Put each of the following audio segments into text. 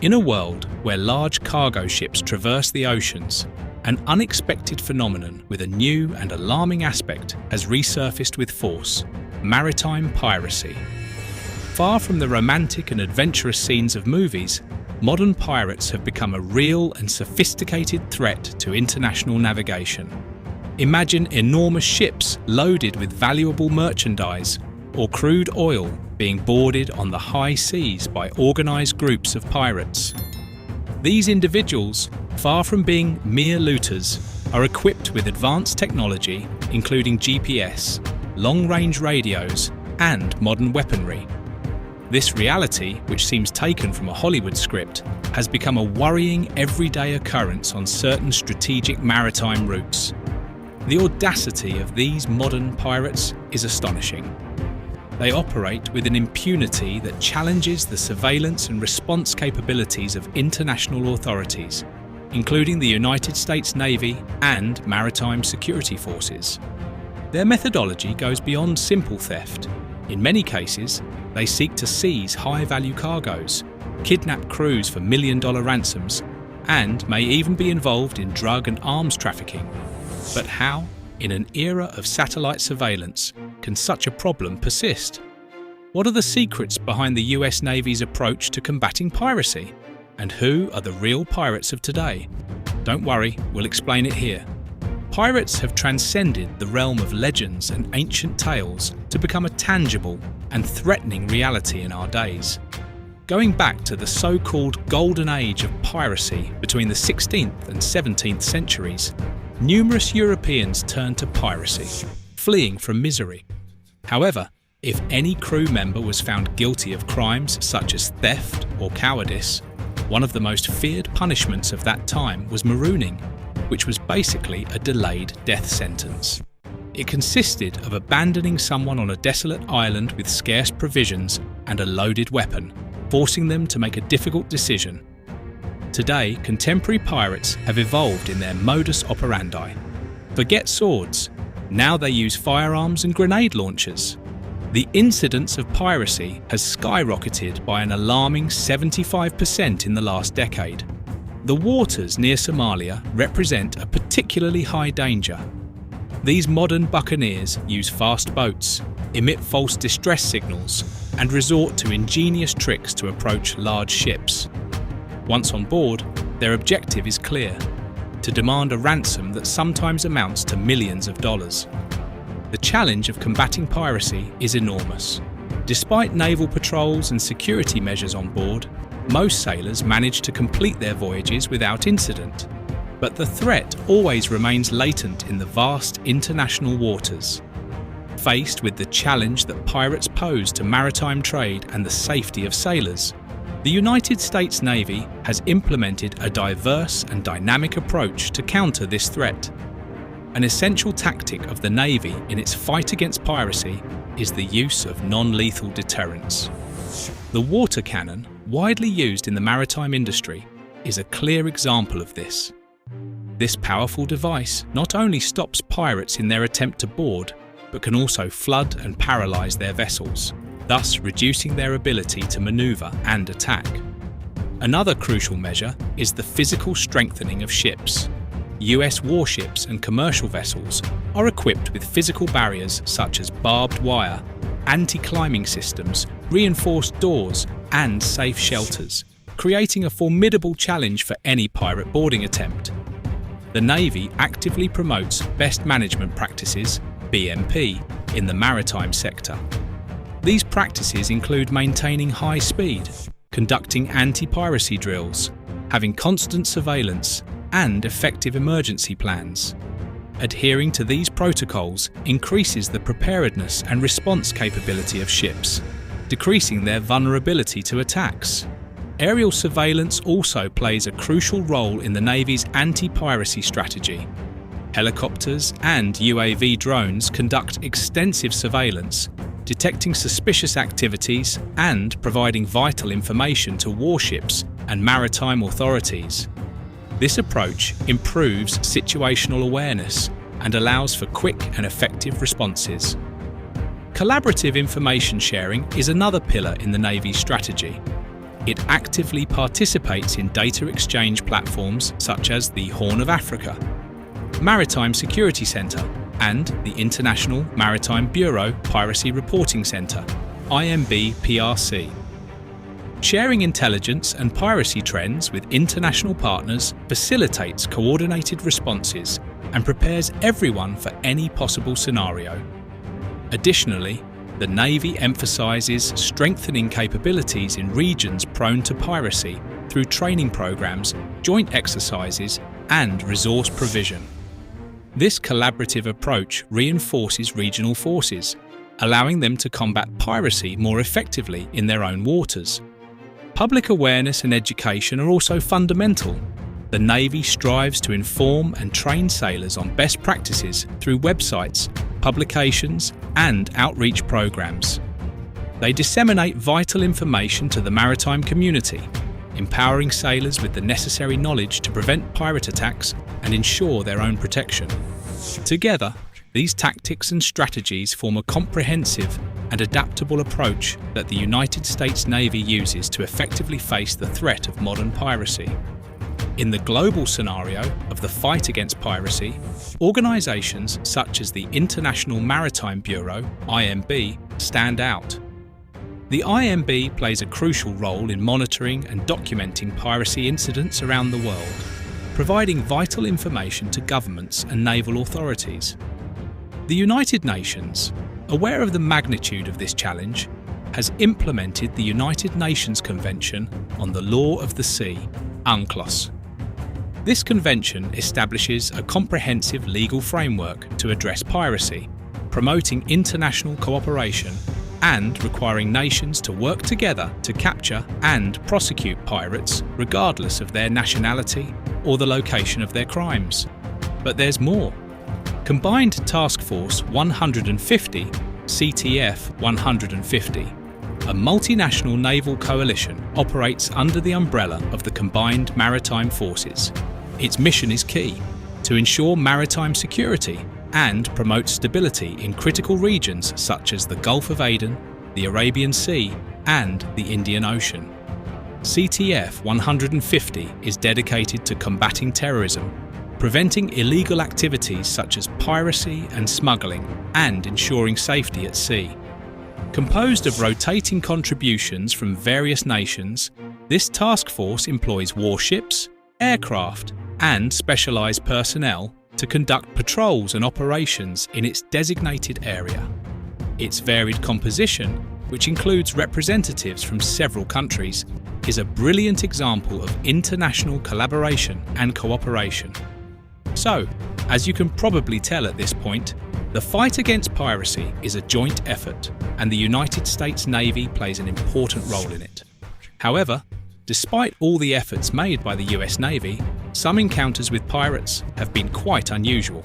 In a world where large cargo ships traverse the oceans, an unexpected phenomenon with a new and alarming aspect has resurfaced with force: maritime piracy. Far from the romantic and adventurous scenes of movies, modern pirates have become a real and sophisticated threat to international navigation. Imagine enormous ships loaded with valuable merchandise or crude oil being boarded on the high seas by organised groups of pirates. These individuals, far from being mere looters, are equipped with advanced technology including GPS, long-range radios and modern weaponry. This reality, which seems taken from a Hollywood script, has become a worrying everyday occurrence on certain strategic maritime routes. The audacity of these modern pirates is astonishing. They operate with an impunity that challenges the surveillance and response capabilities of international authorities, including the United States Navy and maritime security forces. Their methodology goes beyond simple theft. In many cases, they seek to seize high-value cargoes, kidnap crews for million-dollar ransoms, and may even be involved in drug and arms trafficking. But how, in an era of satellite surveillance, can such a problem persist? What are the secrets behind the US Navy's approach to combating piracy? And who are the real pirates of today? Don't worry, we'll explain it here. Pirates have transcended the realm of legends and ancient tales to become a tangible and threatening reality in our days. Going back to the so-called golden age of piracy between the 16th and 17th centuries, numerous Europeans turned to piracy, fleeing from misery. However, if any crew member was found guilty of crimes such as theft or cowardice, one of the most feared punishments of that time was marooning, which was basically a delayed death sentence. It consisted of abandoning someone on a desolate island with scarce provisions and a loaded weapon, forcing them to make a difficult decision. Today, contemporary pirates have evolved in their modus operandi. Forget swords. Now they use firearms and grenade launchers. The incidence of piracy has skyrocketed by an alarming 75% in the last decade. The waters near Somalia represent a particularly high danger. These modern buccaneers use fast boats, emit false distress signals, and resort to ingenious tricks to approach large ships. Once on board, their objective is clear: to demand a ransom that sometimes amounts to millions of dollars. The challenge of combating piracy is enormous. Despite naval patrols and security measures on board, most sailors manage to complete their voyages without incident. But the threat always remains latent in the vast international waters. Faced with the challenge that pirates pose to maritime trade and the safety of sailors, the United States Navy has implemented a diverse and dynamic approach to counter this threat. An essential tactic of the Navy in its fight against piracy is the use of non-lethal deterrents. The water cannon, widely used in the maritime industry, is a clear example of this. This powerful device not only stops pirates in their attempt to board, but can also flood and paralyze their vessels, thus reducing their ability to maneuver and attack. Another crucial measure is the physical strengthening of ships. US warships and commercial vessels are equipped with physical barriers such as barbed wire, anti-climbing systems, reinforced doors, and safe shelters, creating a formidable challenge for any pirate boarding attempt. The Navy actively promotes best management practices, BMP, in the maritime sector. These practices include maintaining high speed, conducting anti-piracy drills, having constant surveillance, and effective emergency plans. Adhering to these protocols increases the preparedness and response capability of ships, decreasing their vulnerability to attacks. Aerial surveillance also plays a crucial role in the Navy's anti-piracy strategy. Helicopters and UAV drones conduct extensive surveillance, detecting suspicious activities and providing vital information to warships and maritime authorities. This approach improves situational awareness and allows for quick and effective responses. Collaborative information sharing is another pillar in the Navy's strategy. It actively participates in data exchange platforms such as the Horn of Africa, Maritime Security Centre, and the International Maritime Bureau Piracy Reporting Centre, IMB-PRC. Sharing intelligence and piracy trends with international partners facilitates coordinated responses and prepares everyone for any possible scenario. Additionally, the Navy emphasises strengthening capabilities in regions prone to piracy through training programs, joint exercises, and resource provision. This collaborative approach reinforces regional forces, allowing them to combat piracy more effectively in their own waters. Public awareness and education are also fundamental. The Navy strives to inform and train sailors on best practices through websites, publications, and outreach programs. They disseminate vital information to the maritime community, empowering sailors with the necessary knowledge to prevent pirate attacks and ensure their own protection. Together, these tactics and strategies form a comprehensive and adaptable approach that the United States Navy uses to effectively face the threat of modern piracy. In the global scenario of the fight against piracy, organisations such as the International Maritime Bureau, IMB, stand out. The IMB plays a crucial role in monitoring and documenting piracy incidents around the world, providing vital information to governments and naval authorities. The United Nations, aware of the magnitude of this challenge, has implemented the United Nations Convention on the Law of the Sea, UNCLOS. This convention establishes a comprehensive legal framework to address piracy, promoting international cooperation and requiring nations to work together to capture and prosecute pirates regardless of their nationality or the location of their crimes. But there's more. Combined Task Force 150, CTF 150, a multinational naval coalition, operates under the umbrella of the Combined Maritime Forces. Its mission is key: to ensure maritime security and promote stability in critical regions such as the Gulf of Aden, the Arabian Sea, and the Indian Ocean. CTF 150 is dedicated to combating terrorism, preventing illegal activities such as piracy and smuggling, and ensuring safety at sea. Composed of rotating contributions from various nations, this task force employs warships, aircraft, and specialised personnel to conduct patrols and operations in its designated area. Its varied composition, which includes representatives from several countries, is a brilliant example of international collaboration and cooperation. So, as you can probably tell at this point, the fight against piracy is a joint effort, and the United States Navy plays an important role in it. However, despite all the efforts made by the US Navy, some encounters with pirates have been quite unusual.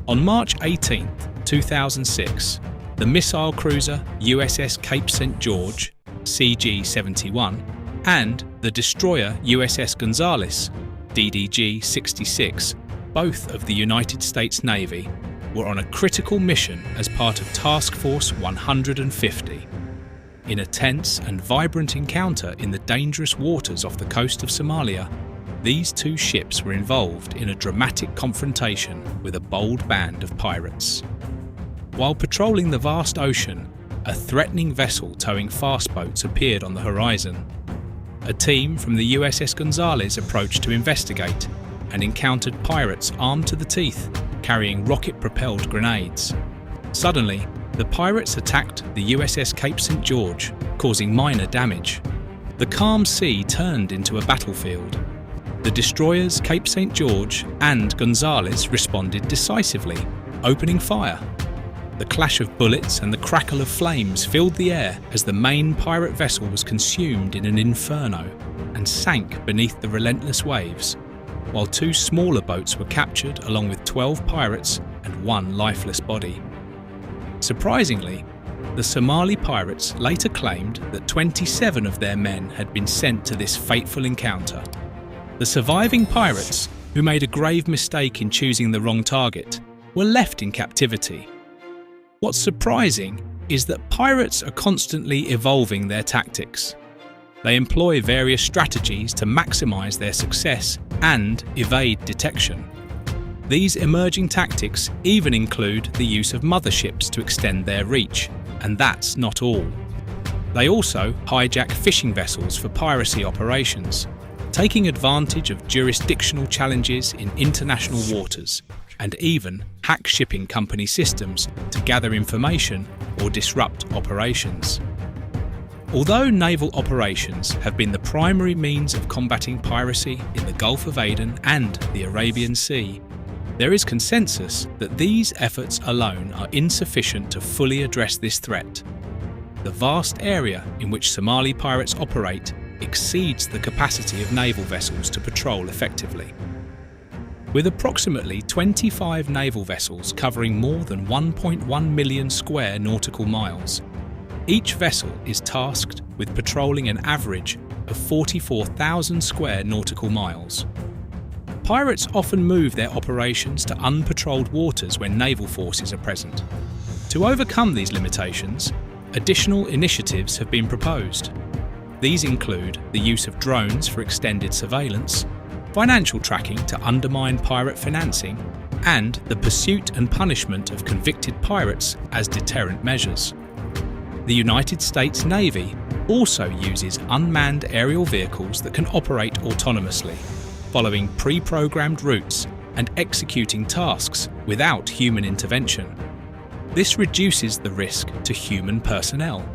On March 18, 2006, the missile cruiser USS Cape St. George, CG-71, and the destroyer USS Gonzales, DDG-66, both of the United States Navy, were on a critical mission as part of Task Force 150. In a tense and vibrant encounter in the dangerous waters off the coast of Somalia, these two ships were involved in a dramatic confrontation with a bold band of pirates. While patrolling the vast ocean, a threatening vessel towing fast boats appeared on the horizon. A team from the USS Gonzales approached to investigate and encountered pirates armed to the teeth, carrying rocket-propelled grenades. Suddenly, the pirates attacked the USS Cape St. George, causing minor damage. The calm sea turned into a battlefield. The destroyers Cape St. George and Gonzales responded decisively, opening fire. The clash of bullets and the crackle of flames filled the air as the main pirate vessel was consumed in an inferno and sank beneath the relentless waves, while two smaller boats were captured along with 12 pirates and one lifeless body. Surprisingly, the Somali pirates later claimed that 27 of their men had been sent to this fateful encounter. The surviving pirates, who made a grave mistake in choosing the wrong target, were left in captivity. What's surprising is that pirates are constantly evolving their tactics. They employ various strategies to maximize their success and evade detection. These emerging tactics even include the use of motherships to extend their reach, and that's not all. They also hijack fishing vessels for piracy operations, taking advantage of jurisdictional challenges in international waters, and even hack shipping company systems to gather information or disrupt operations. Although naval operations have been the primary means of combating piracy in the Gulf of Aden and the Arabian Sea, there is consensus that these efforts alone are insufficient to fully address this threat. The vast area in which Somali pirates operate exceeds the capacity of naval vessels to patrol effectively. With approximately 25 naval vessels covering more than 1.1 million square nautical miles, each vessel is tasked with patrolling an average of 44,000 square nautical miles. Pirates often move their operations to unpatrolled waters when naval forces are present. To overcome these limitations, additional initiatives have been proposed. These include the use of drones for extended surveillance, financial tracking to undermine pirate financing, and the pursuit and punishment of convicted pirates as deterrent measures. The United States Navy also uses unmanned aerial vehicles that can operate autonomously, following pre-programmed routes and executing tasks without human intervention. This reduces the risk to human personnel.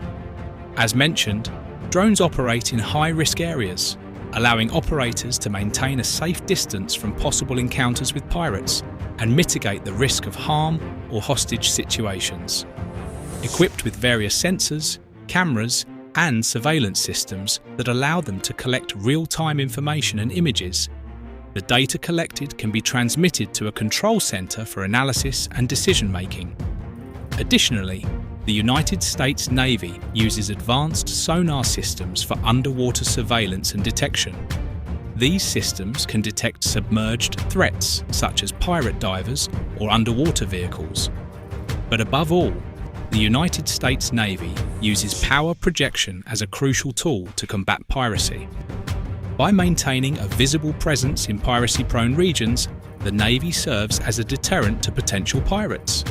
As mentioned, drones operate in high-risk areas, allowing operators to maintain a safe distance from possible encounters with pirates and mitigate the risk of harm or hostage situations. Equipped with various sensors, cameras, and surveillance systems that allow them to collect real-time information and images, the data collected can be transmitted to a control center for analysis and decision-making. Additionally, the United States Navy uses advanced sonar systems for underwater surveillance and detection. These systems can detect submerged threats such as pirate divers or underwater vehicles. But above all, the United States Navy uses power projection as a crucial tool to combat piracy. By maintaining a visible presence in piracy-prone regions, the Navy serves as a deterrent to potential pirates.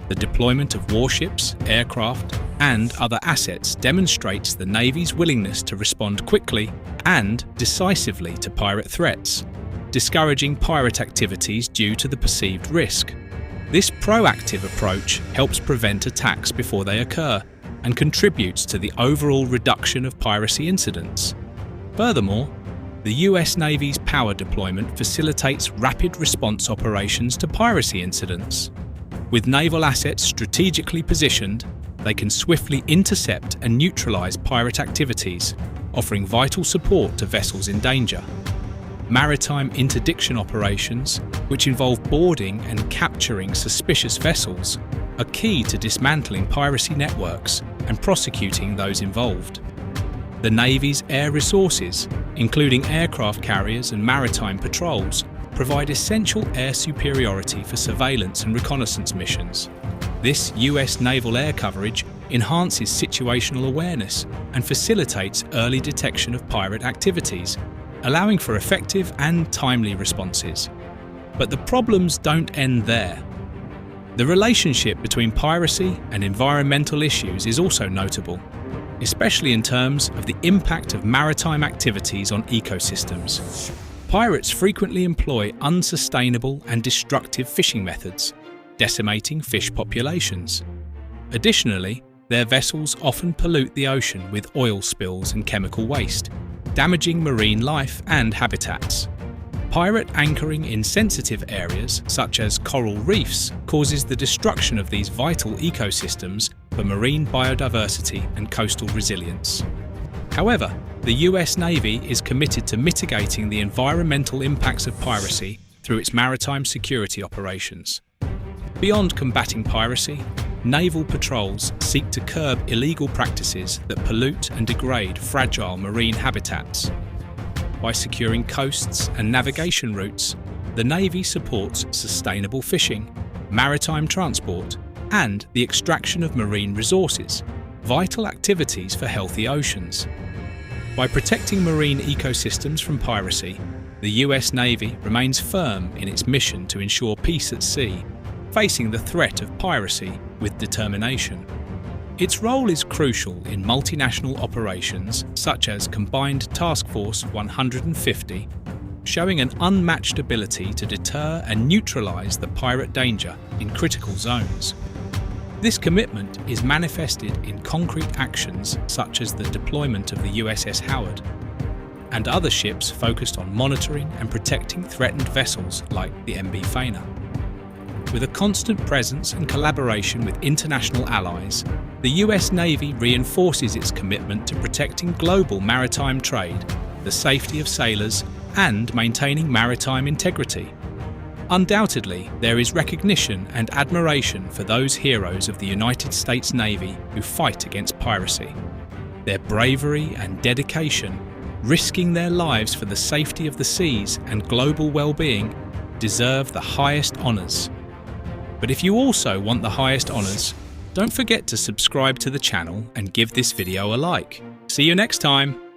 The deployment of warships, aircraft, and other assets demonstrates the Navy's willingness to respond quickly and decisively to pirate threats, discouraging pirate activities due to the perceived risk. This proactive approach helps prevent attacks before they occur and contributes to the overall reduction of piracy incidents. Furthermore, the US Navy's power deployment facilitates rapid response operations to piracy incidents. With naval assets strategically positioned, they can swiftly intercept and neutralize pirate activities, offering vital support to vessels in danger. Maritime interdiction operations, which involve boarding and capturing suspicious vessels, are key to dismantling piracy networks and prosecuting those involved. The Navy's air resources, including aircraft carriers and maritime patrols, provide essential air superiority for surveillance and reconnaissance missions. This US naval air coverage enhances situational awareness and facilitates early detection of pirate activities, allowing for effective and timely responses. But the problems don't end there. The relationship between piracy and environmental issues is also notable, especially in terms of the impact of maritime activities on ecosystems. Pirates frequently employ unsustainable and destructive fishing methods, decimating fish populations. Additionally, their vessels often pollute the ocean with oil spills and chemical waste, damaging marine life and habitats. Pirate anchoring in sensitive areas, such as coral reefs, causes the destruction of these vital ecosystems for marine biodiversity and coastal resilience. However, the US Navy is committed to mitigating the environmental impacts of piracy through its maritime security operations. Beyond combating piracy, naval patrols seek to curb illegal practices that pollute and degrade fragile marine habitats. By securing coasts and navigation routes, the Navy supports sustainable fishing, maritime transport, and the extraction of marine resources, vital activities for healthy oceans. By protecting marine ecosystems from piracy, the US Navy remains firm in its mission to ensure peace at sea, facing the threat of piracy with determination. Its role is crucial in multinational operations such as Combined Task Force 150, showing an unmatched ability to deter and neutralise the pirate danger in critical zones. This commitment is manifested in concrete actions such as the deployment of the USS Howard and other ships focused on monitoring and protecting threatened vessels like the MB Faina. With a constant presence and collaboration with international allies, the US Navy reinforces its commitment to protecting global maritime trade, the safety of sailors, and maintaining maritime integrity. Undoubtedly, there is recognition and admiration for those heroes of the United States Navy who fight against piracy. Their bravery and dedication, risking their lives for the safety of the seas and global well-being, deserve the highest honours. But if you also want the highest honours, don't forget to subscribe to the channel and give this video a like. See you next time!